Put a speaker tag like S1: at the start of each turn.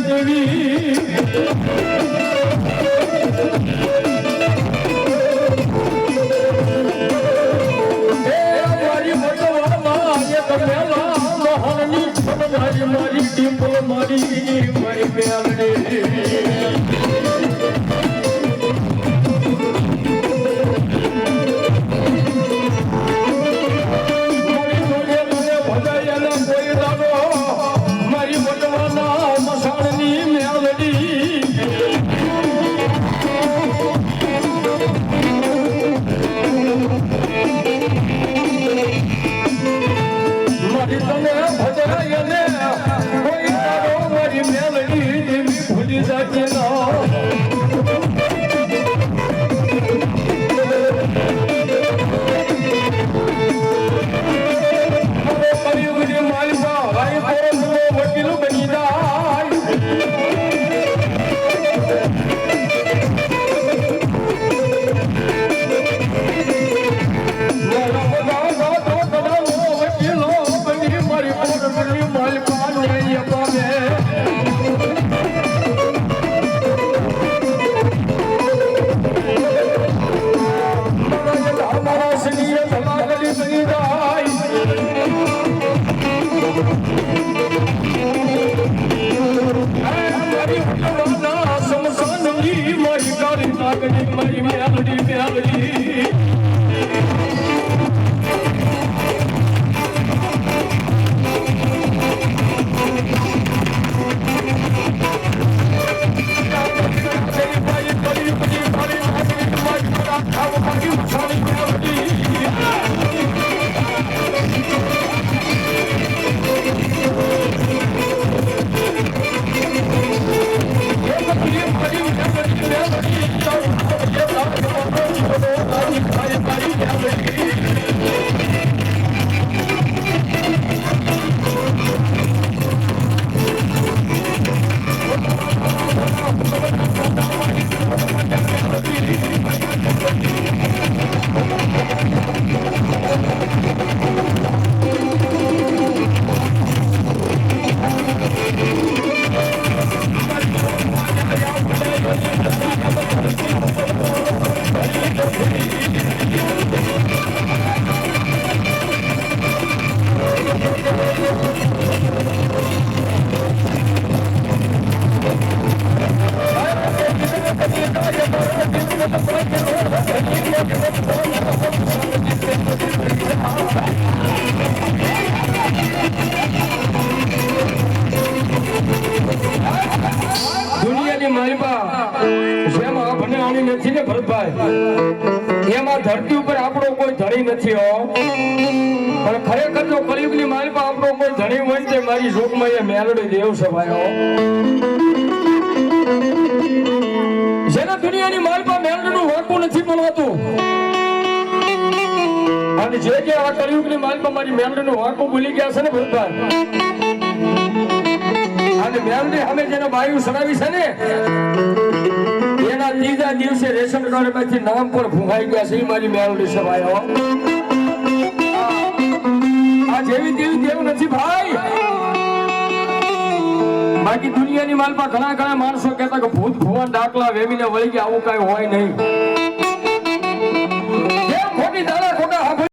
S1: દેવી મારી ટીપો મારી મારી પ્યાલડી ધરતી ઉપર આપણો કોઈ ધણી નથી હો પણ ખરેખર જો કળિયુગની માલપા આપણો કોઈ ધણી હોય તે મારી જોગમાં એ મેલડી દેવ સભાયો જેના દુનિયાની માલપા મેલડીનું વાંકું નથી મળવાતું અને જે આ કળિયુગની માલપા મારી મેલડીનું વાંકું ભૂલી ગયા છે ને ભરતભાઈ અને મેલડી અમે જેને બાયુ સડાવી છે ને એના ત્રીજા દિવસે રેશન કાર્ડ માંથી નામ પણ ભૂંગાઈ ગયા છે મારી મેલડી સભાયો આ જેવી તેવી દેવ નથી ભાઈ બાકી દુનિયાની માલપા ઘણા માણસો કહેતા કે ભૂત ભુવન ડાકલા વેમીને વળી ગયા આવું કઈ હોય નહીં